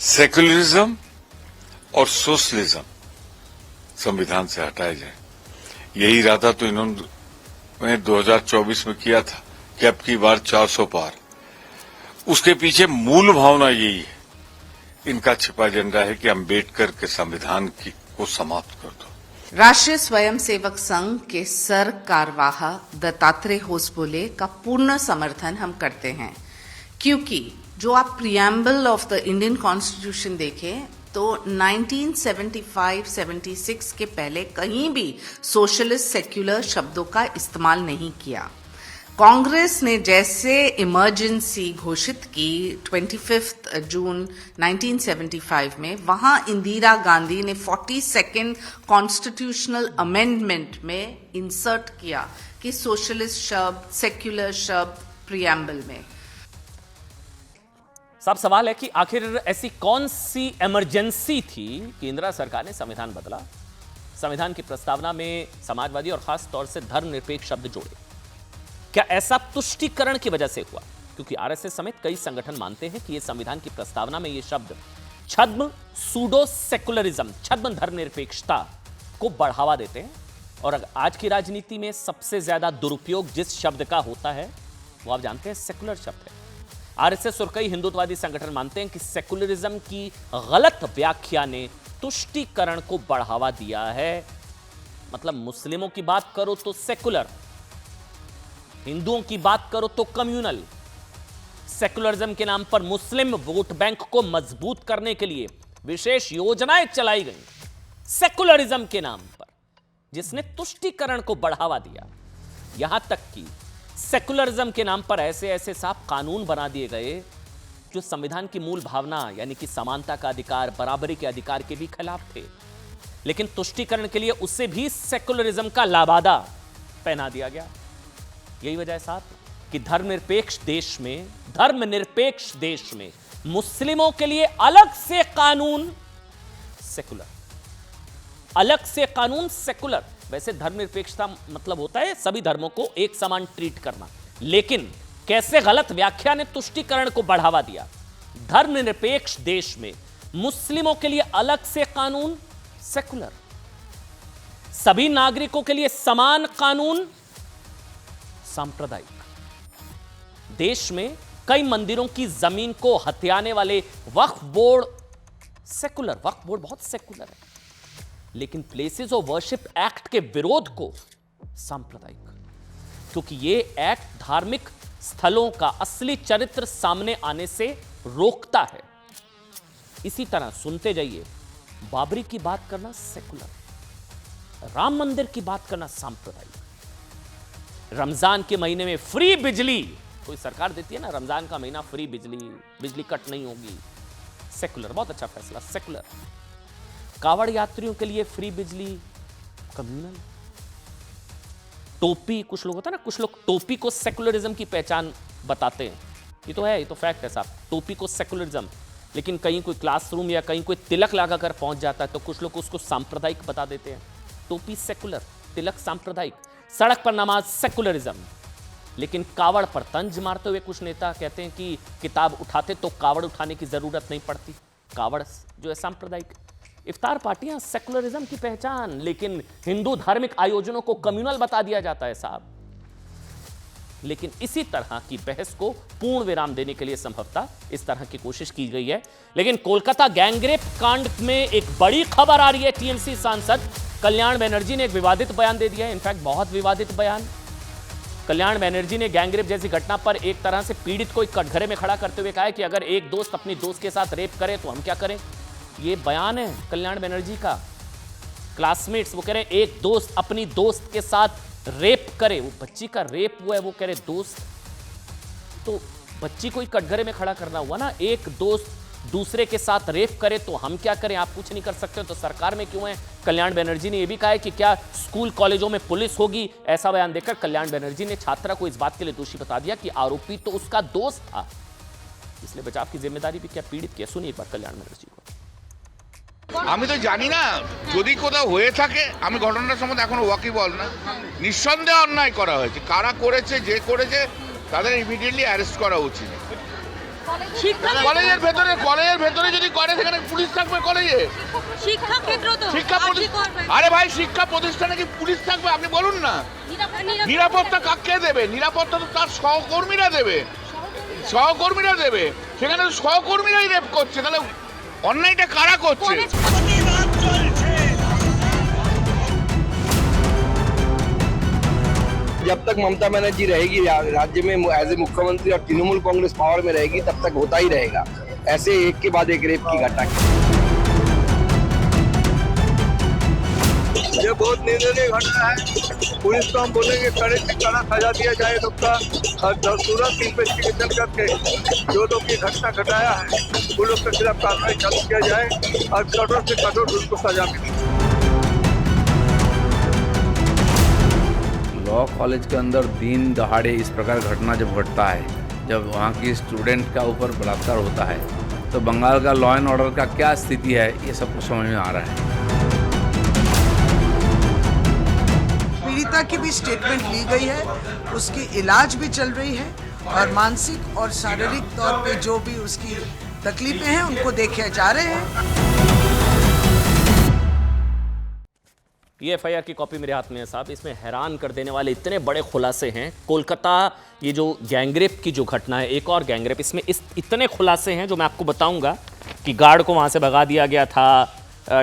सेकुलरिज्म और सोशलिज्म, संविधान से हटाया जाए, यही इरादा तो इन्होंने 2024 में किया था कि अब की बार 400 पार। उसके पीछे मूल भावना यही है, इनका छिपा एजेंडा है कि अंबेडकर के संविधान को समाप्त कर दो। राष्ट्रीय स्वयंसेवक संघ के सर कार्यवाह दत्तात्रेय होसबोले का पूर्ण समर्थन हम करते हैं, क्योंकि जो आप preamble of the Indian constitution देखें तो 1975-76 के पहले कहीं भी सोशलिस्ट सेक्युलर शब्दों का इस्तेमाल नहीं किया। कांग्रेस ने जैसे इमरजेंसी घोषित की 25 जून 1975 में, वहां इंदिरा गांधी ने 42nd कॉन्स्टिट्यूशनल अमेंडमेंट में इंसर्ट किया कि सोशलिस्ट शब्द, सेक्युलर शब्द प्रियम्बल में। साहब सवाल है कि आखिर ऐसी कौन सी इमरजेंसी थी कि इंदिरा सरकार ने संविधान बदला? संविधान की प्रस्तावना में समाजवादी और खास तौर से धर्मनिरपेक्ष शब्द जोड़े? क्या ऐसा तुष्टीकरण की वजह से हुआ? क्योंकि आरएसएस समेत कई संगठन मानते हैं कि यह संविधान की प्रस्तावना में यह शब्द छद्म सूडो सेकुलरिज्म, छद्म धर्मनिरपेक्षता को बढ़ावा देते हैं। और आज की राजनीति में सबसे ज्यादा दुरुपयोग जिस शब्द का होता है वो आप जानते हैं, सेकुलर शब्द है। आरएसएस और कई हिंदुत्ववादी संगठन मानते हैं कि सेकुलरिज्म की गलत व्याख्या ने तुष्टीकरण को बढ़ावा दिया है। मतलब मुस्लिमों की बात करो तो सेकुलर, हिंदुओं की बात करो तो कम्युनल। सेकुलरिज्म के नाम पर मुस्लिम वोट बैंक को मजबूत करने के लिए विशेष योजनाएं चलाई गई सेकुलरिज्म के नाम पर, जिसने तुष्टीकरण को बढ़ावा दिया। यहां तक कि सेकुलरिज्म के नाम पर ऐसे ऐसे साफ कानून बना दिए गए जो संविधान की मूल भावना यानी कि समानता का अधिकार, बराबरी के अधिकार के भी खिलाफ थे। लेकिन तुष्टीकरण के लिए उससे भी सेकुलरिज्म का लाबादा पहना दिया गया। यही वजह है साहब कि धर्मनिरपेक्ष देश में मुस्लिमों के लिए अलग से कानून सेकुलर, अलग से कानून सेकुलर। वैसे धर्मनिरपेक्षता मतलब होता है सभी धर्मों को एक समान ट्रीट करना, लेकिन कैसे गलत व्याख्या ने तुष्टीकरण को बढ़ावा दिया। धर्मनिरपेक्ष देश में मुस्लिमों के लिए अलग से कानून सेकुलर, सभी नागरिकों के लिए समान कानून सांप्रदायिक। देश में कई मंदिरों की जमीन को हथियाने वाले वक्फ बोर्ड सेकुलर, वक्फ बोर्ड बहुत सेकुलर है, लेकिन प्लेसेस ऑफ वर्शिप एक्ट के विरोध को सांप्रदायिक, क्योंकि यह एक्ट धार्मिक स्थलों का असली चरित्र सामने आने से रोकता है। इसी तरह सुनते जाइए, बाबरी की बात करना सेकुलर, राम मंदिर की बात करना सांप्रदायिक, रमजान के महीने में फ्री बिजली कोई सरकार देती है ना, रमजान का महीना फ्री बिजली कट नहीं होगी, सेकुलर, बहुत अच्छा फैसला सेकुलर। कावड़ यात्रियों के लिए फ्री बिजली कम्युनल। टोपी, कुछ लोग होता है ना, कुछ लोग टोपी को सेकुलरिज्म की पहचान बताते हैं, ये तो है, ये तो फैक्ट है साहब, टोपी को सेकुलरिज्म। लेकिन कहीं कोई क्लासरूम या कहीं कोई तिलक लगाकर पहुंच जाता है तो कुछ लोग उसको सांप्रदायिक बता देते हैं। टोपी सेकुलर, तिलक सांप्रदायिक, सड़क पर नमाज सेकुलरिज्म। लेकिन कावड़ पर तंज मारते हुए कुछ नेता कहते हैं कि किताब उठाते तो कावड़ उठाने की जरूरत नहीं पड़ती, कावड़ जो है सांप्रदायिक। इफ्तार पार्टियां सेकुलरिज्म की पहचान, लेकिन हिंदू धार्मिक आयोजनों को कम्युनल बता दिया जाता है साहब। लेकिन इसी तरह की बहस को पूर्ण विराम देने के लिए संभवतः इस तरह की कोशिश की गई है। लेकिन कोलकाता गैंगरेप कांड में एक बड़ी खबर आ रही है। टीएमसी सांसद कल्याण बनर्जी ने एक विवादित बयान दे दिया है, इनफैक्ट बहुत विवादित बयान। कल्याण बनर्जी ने गैंगरेप जैसी घटना पर एक तरह से पीड़ित को कटघरे में खड़ा करते हुए कहा है कि अगर एक दोस्त अपनी दोस्त के साथ रेप करे तो हम क्या करें। ये बयान है कल्याण बनर्जी का। क्लासमेट्स, वो कह रहे हैं एक दोस्त अपनी दोस्त के साथ रेप करे, वो बच्ची का रेप हुआ है, वो कह रहे दोस्त, तो बच्ची को ही कटघरे में खड़ा करना हुआ ना। एक दोस्त दूसरे के साथ रेप करे तो हम क्या करें, आप कुछ नहीं कर सकते तो सरकार में क्यों है। कल्याण बनर्जी ने यह भी कहा है कि क्या स्कूल कॉलेजों में पुलिस होगी। ऐसा बयान देकर कल्याण बनर्जी ने छात्रा को इस बात के लिए दोषी बता दिया कि आरोपी तो उसका दोस्त था, इसलिए बचाव की जिम्मेदारी भी क्या पीड़ित की। सुनिए एक बार कल्याण बनर्जी को। আমি তো জানি না, যদি কোথাও হয়ে থাকে, আমি ঘটনার সম্বন্ধে এখনো ওয়াকিবহাল না। নিঃসন্দেহে অন্যায় করা হয়েছে, কারা করেছে, যে করেছে তাদের ইমিডিয়েটলি অ্যারেস্ট করা উচিত। কলেজের ভেতরে যদি করে সেখানে পুলিশ থাকবে কলেজে, শিক্ষা ক্ষেত্র তো শিক্ষা প্রতিষ্ঠান, আরে ভাই শিক্ষা প্রতিষ্ঠানে কি পুলিশ থাকবে আপনি বলুন না। নিরাপত্তা কাকে দেবে? নিরাপত্তা তো তার সহকর্মীরা দেবে, সেখানে সহকর্মীরাই রেপ করছে, তাহলে অন্যায়টা কারা করছে? जब तक ममता बनर्जी रहेगी राज्य में एज ए मुख्यमंत्री और तृणमूल कांग्रेस पावर में रहेगी तब तक होता ही रहेगा ऐसे एक के बाद एक रेप की घटना। ये बहुत निंदनीय घटना है। पुलिस को हम बोलेंगे कड़े से कड़ा सजा दिया जाए सबका, और तुरंत इन्वेस्टिगेशन करके जो लोग ये घटना घटाया है उन लोग के खिलाफ कार्रवाई चालू किया जाए और कठोर से कठोर उनको सजा मिले। लॉ कॉलेज के अंदर दिन दहाड़े इस प्रकार घटना जब घटता है, जब वहाँ की स्टूडेंट का ऊपर बलात्कार होता है, तो बंगाल का लॉ एंड ऑर्डर का क्या स्थिति है ये सब कुछ समझ में आ रहा है। पिता की भी स्टेटमेंट ली गई है, उसकी इलाज भी चल रही है और मानसिक और शारीरिक तौर पे जो भी उसकी तकलीफें हैं उनको देखे जा रहे हैं। ये एफआईआर की कॉपी मेरे हाथ में है साहब। इसमें हैरान कर देने वाले इतने बड़े खुलासे हैं। कोलकाता ये जो गैंगरेप की जो घटना है, एक और गैंगरेप, इसमें इतने खुलासे हैं जो मैं आपको बताऊंगा कि गार्ड को वहां से भगा दिया गया था,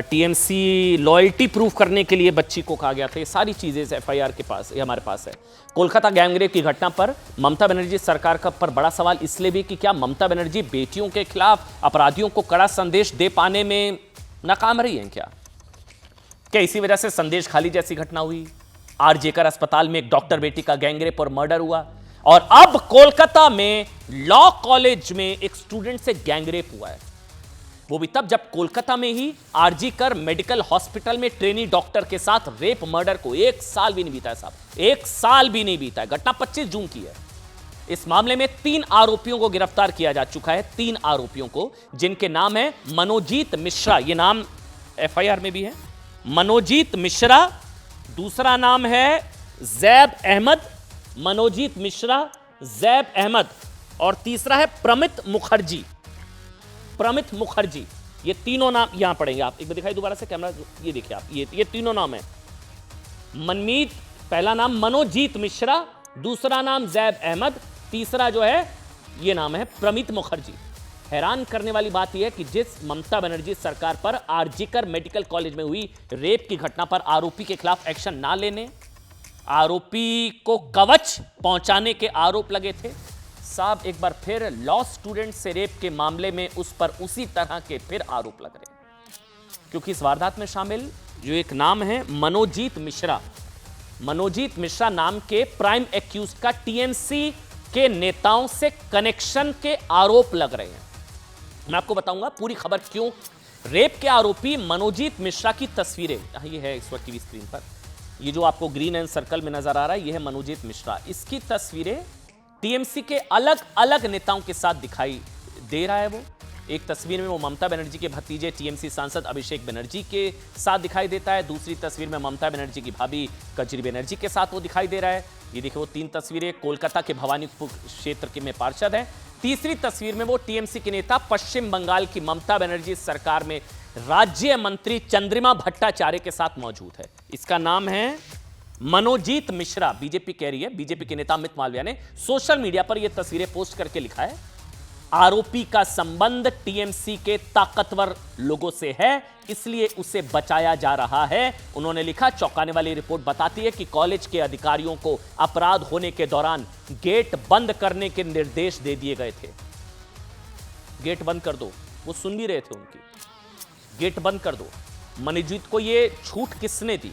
टीएमसी लॉयल्टी प्रूफ करने के लिए बच्ची को कहा गया था। ये सारी चीजें इस एफआईआर के पास, ये हमारे पास है। कोलकाता गैंगरेप की घटना पर ममता बनर्जी सरकार का पर बड़ा सवाल इसलिए भी कि क्या ममता बनर्जी बेटियों के खिलाफ अपराधियों को कड़ा संदेश दे पाने में नाकाम रही हैं क्या इसी वजह से संदेश खाली जैसी घटना हुई? आरजेकर अस्पताल में एक डॉक्टर बेटी का गैंगरेप और मर्डर हुआ, और अब कोलकाता में लॉ कॉलेज में एक स्टूडेंट से गैंगरेप हुआ है। वो भी तब जब कोलकाता में ही आरजीकर मेडिकल हॉस्पिटल में ट्रेनी डॉक्टर के साथ रेप मर्डर को 1 साल भी नहीं बीता है साहब, 1 साल भी नहीं बीता है। घटना 25 जून की है। इस मामले में 3 आरोपियों को गिरफ्तार किया जा चुका है। 3 आरोपियों को, जिनके नाम है मनोजीत मिश्रा, ये नाम एफआईआर में भी है, मनोजीत मिश्रा, दूसरा नाम है जैब अहमद, मनोजीत मिश्रा, जैब अहमद, और तीसरा है प्रमित मुखर्जी। प्रमित मुखर्जी, ये तीनों नाम यहां पढ़ेंगे आप। एक बार दिखाई दोबारा से कैमरा, ये देखिए आप, ये तीनों नाम है। मनमीत, पहला नाम मनोजीत मिश्रा, दूसरा नाम जैब अहमद, तीसरा जो है ये नाम है प्रमित मुखर्जी। हैरान करने वाली बात यह है कि जिस ममता बनर्जी सरकार पर आरजीकर मेडिकल कॉलेज में हुई रेप की घटना पर आरोपी के खिलाफ एक्शन ना लेने, आरोपी को कवच पहुंचाने के आरोप लगे थे, साहब एक बार फिर लॉ स्टूडेंट से रेप के मामले में उस पर उसी तरह के फिर आरोप लग रहे हैं। क्योंकि इस वारदात में शामिल जो एक नाम है मनोजीत मिश्रा, मनोजीत मिश्रा नाम के प्राइम एक्यूज का टीएमसी के नेताओं से कनेक्शन के आरोप लग रहे हैं। मैं आपको बताऊंगा पूरी खबर क्यों। रेप के आरोपी मनोजीत मिश्रा की तस्वीरें ये है इस वक्त टीवी स्क्रीन पर, ये जो आपको ग्रीन एंड सर्कल में नजर आ रहा है, ये है मनोजीत मिश्रा। इसकी तस्वीरें टीएमसी के अलग अलग नेताओं के साथ दिखाई दे रहा है। वो एक तस्वीर में वो ममता बनर्जी के भतीजे टीएमसी सांसद अभिषेक बनर्जी के साथ दिखाई देता है, दूसरी तस्वीर में ममता बनर्जी की भाभी कजरी बनर्जी के साथ वो दिखाई दे रहा है। ये देखिए वो 3 तस्वीरें कोलकाता के भवानीपुर क्षेत्र के में पार्षद हैं। तीसरी तस्वीर में वो टीएमसी के नेता पश्चिम बंगाल की ममता बनर्जी सरकार में राज्य मंत्री चंद्रिमा भट्टाचार्य के साथ मौजूद है। इसका नाम है मनोजीत मिश्रा। बीजेपी कह रही है, बीजेपी के नेता अमित मालविया ने सोशल मीडिया पर यह तस्वीरें पोस्ट करके लिखा है, आरोपी का संबंध टीएमसी के ताकतवर लोगों से है, इसलिए उसे बचाया जा रहा है। उन्होंने लिखा, चौंकाने वाली रिपोर्ट बताती है कि कॉलेज के अधिकारियों को अपराध होने के दौरान गेट बंद करने के निर्देश दे दिए गए थे। गेट बंद कर दो, वो सुन भी रहे थे उनकी, गेट बंद कर दो। मनोजीत को ये छूट किसने दी,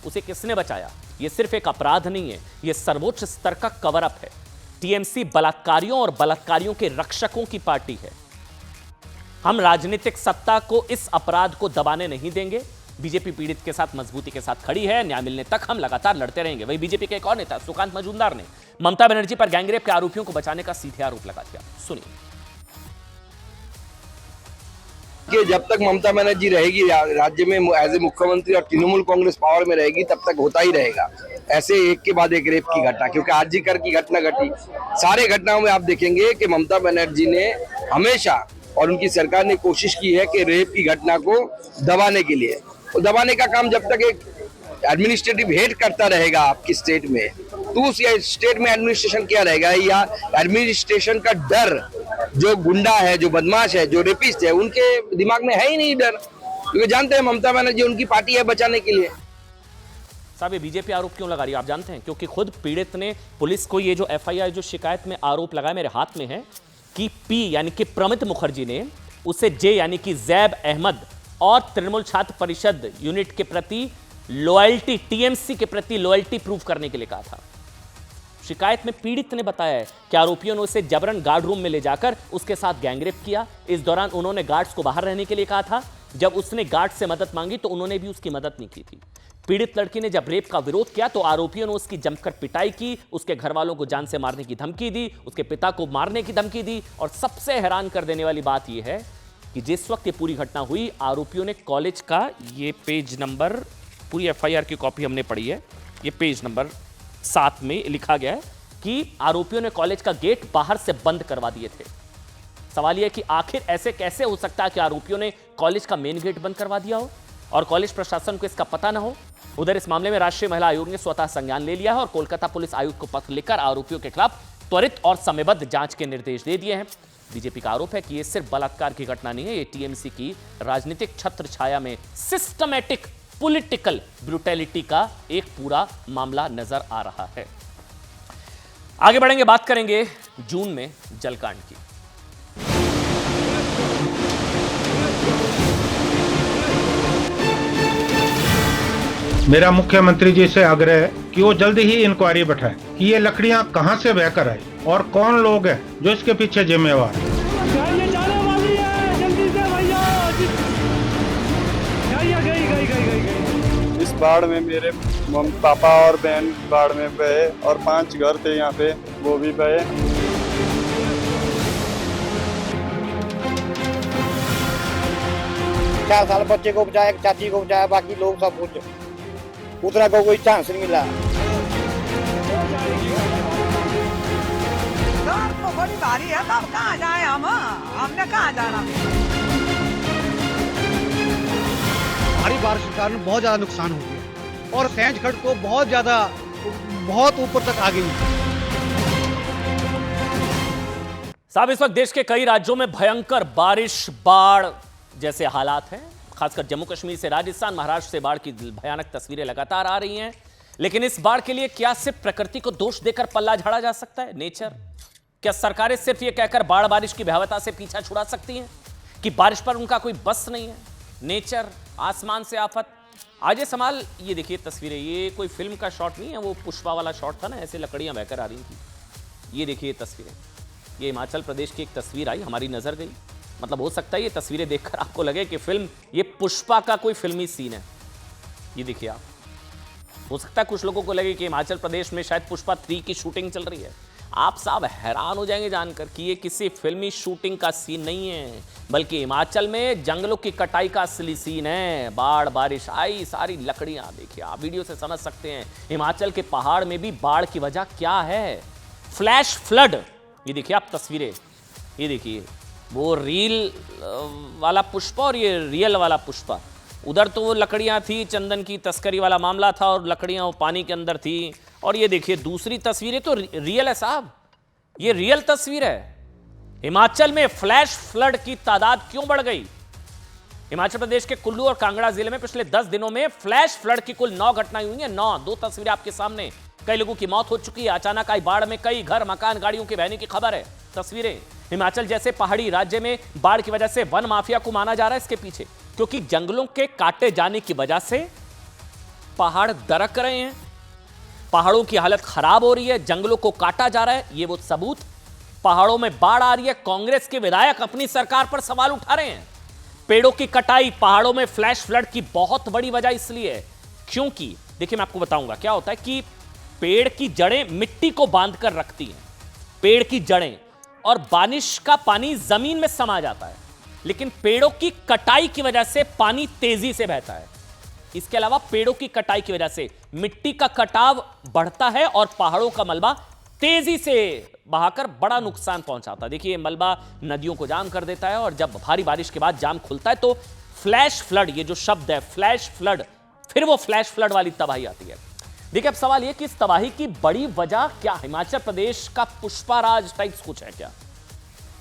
उसे किसने बचाया? ये सिर्फ एक अपराध नहीं है, ये सर्वोच्च स्तर का कवर अप है। टीएमसी बलात्कारियों और बलात्कारियों के रक्षकों की पार्टी है। हम राजनीतिक सत्ता को इस अपराध को दबाने नहीं देंगे। बीजेपी पीड़ित के साथ मजबूती के साथ खड़ी है, न्याय मिलने तक हम लगातार लड़ते रहेंगे। वही बीजेपी के एक और नेता सुकांत मजूमदार ने ममता बनर्जी पर गैंगरेप के आरोपियों को बचाने का सीधे आरोप लगा दिया। सुनिए। कि जब तक ममता बनर्जी रहेगी राज्य में एज ए मुख्यमंत्री और तृणमूल कांग्रेस पावर में रहेगी, तब तक होता ही रहेगा ऐसे एक के बाद एक रेप की घटना। क्योंकि आरजीकर की घटना घटी, सारे घटनाओं में आप देखेंगे कि ममता बनर्जी ने हमेशा और उनकी सरकार ने कोशिश की है कि रेप की घटना को दबाने के लिए, तो दबाने का काम जब तक एक एडमिनिस्ट्रेटिव हेड करता रहेगा आपकी स्टेट में, तो उस स्टेट में एडमिनिस्ट्रेशन क्या रहेगा, या एडमिनिस्ट्रेशन का डर जो गुंडा है, जो बदमाश है, जो रेपिस्ट है, उनके दिमाग में है ही नहीं डर, क्योंकि जानते हैं ममता बनर्जी उनकी पार्टी है बचाने के लिए। साहब ये बीजेपी आरोप क्यों लगा रही है आप जानते हैं? क्योंकि खुद पीड़ित ने पुलिस को ये जो एफआईआर जो शिकायत में आरोप लगाया मेरे हाथ में है कि पी यानी कि प्रमित मुखर्जी ने उसे जे यानी कि जैब अहमद और तृणमूल छात्र परिषद यूनिट के प्रति लॉयल्टी, टीएमसी के प्रति लॉयल्टी प्रूव करने के लिए कहा था। शिकायत में पीड़ित ने बताया है कि आरोपियों ने उसे जबरन गार्ड रूम में ले जाकर उसके साथ गैंगरेप किया। इस दौरान उन्होंने गार्ड्स को बाहर रहने के लिए कहा था। जब उसने गार्ड से मदद मांगी तो उन्होंने भी उसकी मदद नहीं की थी। पीड़ित लड़की ने जब रेप का विरोध किया तो आरोपियों ने उसकी जमकर पिटाई की, उसके घर वालों को जान से मारने की धमकी दी, उसके पिता को मारने की धमकी दी। और सबसे हैरान कर देने वाली बात यह है कि जिस वक्त ये पूरी घटना हुई, आरोपियों ने कॉलेज का ये पेज नंबर, पूरी एफआईआर की कॉपी हमने पढ़ी है, ये पेज नंबर 7 में लिखा गया है कि आरोपियों ने कॉलेज का गेट बाहर से बंद करवा दिए थे। सवाल यह कि आखिर ऐसे कैसे हो सकता है कि आरोपियों ने कॉलेज का मेन गेट बंद करवा दिया हो और कॉलेज प्रशासन को इसका पता ना हो। उधर इस मामले में राष्ट्रीय महिला आयोग ने स्वतः संज्ञान ले लिया है और कोलकाता पुलिस आयुक्त को पत्र लिखकर आरोपियों के खिलाफ त्वरित और समयबद्ध जांच के निर्देश दे दिए हैं। बीजेपी का आरोप है कि यह सिर्फ बलात्कार की घटना नहीं है, ये टीएमसी की राजनीतिक छत्र छाया में सिस्टमैटिक पॉलिटिकल ब्रूटैलिटी का एक पूरा मामला नजर आ रहा है। आगे बढ़ेंगे, बात करेंगे जून में जलकांड की। मेरा मुख्यमंत्री जी से आग्रह है कि वो जल्दी ही इंक्वायरी बैठाए कि ये लकड़ियां कहां से बहकर आई और कौन लोग हैं जो इसके पीछे जिम्मेवार हैं। इस बाढ़ में मेरे पापा और बहन बाढ़ में बहे और 5 घर थे यहाँ पे, वो भी बहे। 4 साल बच्चे को बचाया, चाची को बचाया, बाकी लोग सब कुछ उतना को कोई चांस नहीं मिला। तो बड़ी भारी है, तब कहाँ जाए हमने कहाँ जाना। भारी बारिश के कारण बहुत ज्यादा नुकसान हो गया और सैंजगढ़ को बहुत ऊपर तक आ गई। साहब, इस वक्त देश के कई राज्यों में भयंकर बारिश, बाढ़ जैसे हालात हैं। खासकर जम्मू कश्मीर से राजस्थान, महाराष्ट्र से बाढ़ की भयानक तस्वीरें लगातार आ रही हैं। लेकिन इस बाढ़ के लिए क्या सिर्फ प्रकृति को दोष देकर पल्ला झाड़ा जा सकता है? नेचर? क्या सरकारें सिर्फ यह कहकर बाढ़ बारिश की भयावहता से पीछा छुड़ा सकती हैं कि बारिश पर उनका कोई बस नहीं है? नेचर, आसमान से आफत। आज ये सवाल, ये देखिए तस्वीरें, ये कोई फिल्म का शॉट नहीं है, वो पुष्पा वाला शॉट था ना, ऐसे लकड़ियां बहकर आ रही थी। ये देखिए तस्वीरें, ये हिमाचल प्रदेश की एक तस्वीर आई, हमारी नजर गई। मतलब हो सकता है ये तस्वीरें देखकर आपको लगे कि फिल्म, ये पुष्पा का कोई फिल्मी सीन है। ये देखिए आप, हो सकता है कुछ लोगों को लगे कि हिमाचल प्रदेश में शायद पुष्पा 3 की शूटिंग चल रही है। आप साहब हैरान हो जाएंगे जानकर कि ये किसी फिल्मी शूटिंग का सीन नहीं है, बल्कि हिमाचल में जंगलों की कटाई का असली सीन है। बाढ़ बारिश आई, सारी लकड़ियां, देखिए आप वीडियो से समझ सकते हैं हिमाचल के पहाड़ में भी बाढ़ की वजह क्या है। फ्लैश फ्लड, ये देखिए आप तस्वीरें, ये देखिए वो रील वाला पुष्पा और ये रियल वाला पुष्पा। उधर तो वो लकड़ियां थी, चंदन की तस्करी वाला मामला था और लकड़ियां वो पानी के अंदर थी। और ये देखिए दूसरी तस्वीरें तो रियल है साहब, ये रियल तस्वीर है। हिमाचल में फ्लैश फ्लड की तादाद क्यों बढ़ गई? हिमाचल प्रदेश के कुल्लू और कांगड़ा जिले में पिछले 10 दिनों में फ्लैश फ्लड की कुल 9 घटनाएं हुई हैं। 9, 2 तस्वीरें आपके सामने। कई लोगों की मौत हो चुकी है। अचानक आई बाढ़ में कई घर, मकान, गाड़ियों के बहने की खबर है। तस्वीरें, हिमाचल जैसे पहाड़ी राज्य में बाढ़ की वजह से वन माफिया को माना जा रहा है इसके पीछे, क्योंकि जंगलों के काटे जाने की वजह से पहाड़ दरक रहे हैं, पहाड़ों की हालत खराब हो रही है, जंगलों को काटा जा रहा है। ये वो सबूत, पहाड़ों में बाढ़ आ रही है, कांग्रेस के विधायक अपनी सरकार पर सवाल उठा रहे हैं। पेड़ों की कटाई, पहाड़ों में फ्लैश फ्लड की बहुत बड़ी वजह इसलिए है क्योंकि देखिए मैं आपको बताऊंगा क्या होता है कि पेड़ की जड़ें मिट्टी को बांध कर रखती हैं, पेड़ की जड़ें, और बारिश का पानी जमीन में समा जाता है। लेकिन पेड़ों की कटाई की वजह से पानी तेजी से बहता है। इसके अलावा पेड़ों की कटाई की वजह से मिट्टी का कटाव बढ़ता है और पहाड़ों का मलबा तेजी से बहाकर बड़ा नुकसान पहुंचाता है। देखिए मलबा नदियों को जाम कर देता है और जब भारी बारिश के बाद जाम खुलता है तो फ्लैश फ्लड, ये जो शब्द है फ्लैश फ्लड, फिर वो फ्लैश फ्लड वाली तबाही आती है। देखिए अब सवाल यह कि इस तबाही की बड़ी वजह क्या? हिमाचल प्रदेश का पुष्पाराज टाइप्स कुछ है क्या?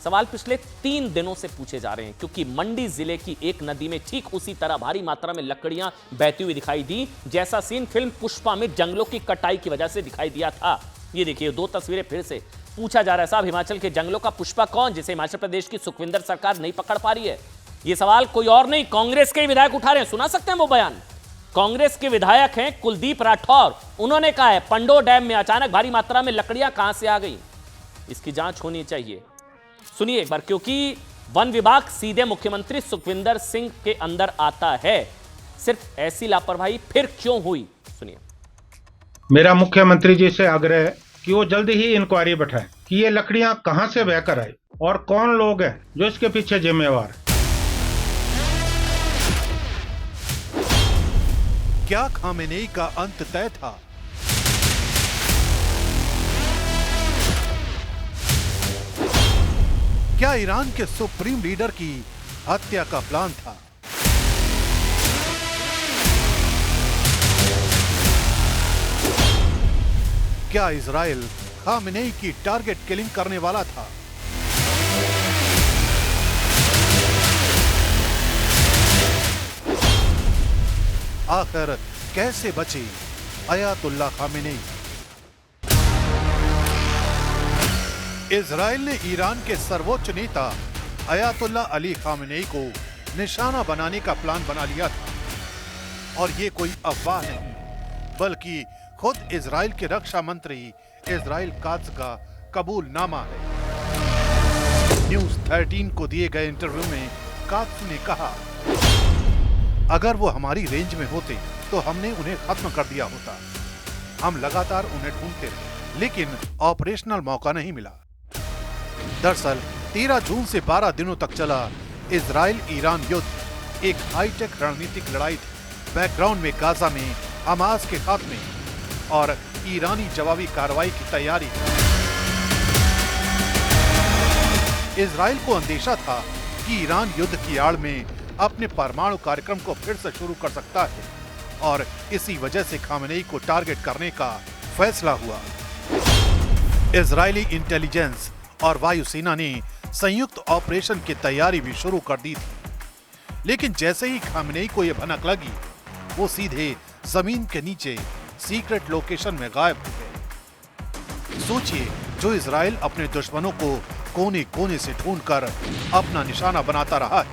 सवाल पिछले 3 दिनों से पूछे जा रहे हैं, क्योंकि मंडी जिले की एक नदी में ठीक उसी तरह भारी मात्रा में लकड़ियां बहती हुई दिखाई दी, जैसा सीन फिल्म पुष्पा में जंगलों की कटाई की वजह से दिखाई दिया था। ये देखिए 2 तस्वीरें फिर से। पूछा जा रहा है साहब हिमाचल के जंगलों का पुष्पा कौन, जिसे हिमाचल प्रदेश की सुखविंदर सरकार नहीं पकड़ पा रही है? ये सवाल कोई और नहीं, कांग्रेस के विधायक उठा रहे हैं। सुना सकते हैं वो बयान? कांग्रेस के विधायक हैं कुलदीप राठौर, उन्होंने कहा है पंडो डैम में अचानक भारी मात्रा में लकड़ियां कहां से आ गई, इसकी जांच होनी चाहिए। सुनिए एक बार, क्योंकि वन विभाग सीधे मुख्यमंत्री सुखविंदर सिंह के अंदर आता है, सिर्फ ऐसी लापरवाही फिर क्यों हुई? सुनिए। मेरा मुख्यमंत्री जी से आग्रह है कि वो जल्दी ही इंक्वायरी बैठाएं कि ये लकड़ियां कहां से बहकर आई और कौन लोग हैं जो इसके पीछे जिम्मेवार है। क्या खामेनेई का अंत तय था? क्या ईरान के सुप्रीम लीडर की हत्या का प्लान था? क्या इजराइल खामेनेई की टारगेट किलिंग करने वाला था? आखिर कैसे बची अयातुल्ला खामेनेई? इजराइल ने ईरान के सर्वोच्च नेता अयातुल्ला अली खामेनेई को निशाना बनाने का प्लान बना लिया था। और ये कोई अफवाह नहीं, बल्कि खुद इजराइल के रक्षा मंत्री इजराइल कात्ज का कबूलनामा है। न्यूज 13 को दिए गए इंटरव्यू में कात्ज ने कहा, अगर वो हमारी रेंज में होते तो हमने उन्हें खत्म कर दिया होता। हम लगातार उन्हें ढूंढते रहे, लेकिन ऑपरेशनल मौका नहीं मिला। दरअसल 13 जून से 12 दिनों तक चला इजराइल ईरान युद्ध एक हाईटेक रणनीतिक लड़ाई थी। बैकग्राउंड में गाजा में हमास के खात्मे और ईरानी जवाबी कार्रवाई की तैयारी। इजराइल को अंदेशा था कि ईरान युद्ध की आड़ में अपने परमाणु कार्यक्रम को फिर से शुरू कर सकता है और इसी वजह से खामेनेई को टारगेट करने का फैसला हुआ। इजरायली इंटेलिजेंस और वायुसेना ने संयुक्त ऑपरेशन की तैयारी भी शुरू कर दी थी, लेकिन जैसे ही खामेनेई को यह भनक लगी, वो सीधे जमीन के नीचे सीक्रेट लोकेशन में गायब हो गए। सोचिए, जो इजराइल अपने दुश्मनों को कोने कोने से ढूंढकर अपना निशाना बनाता रहा है,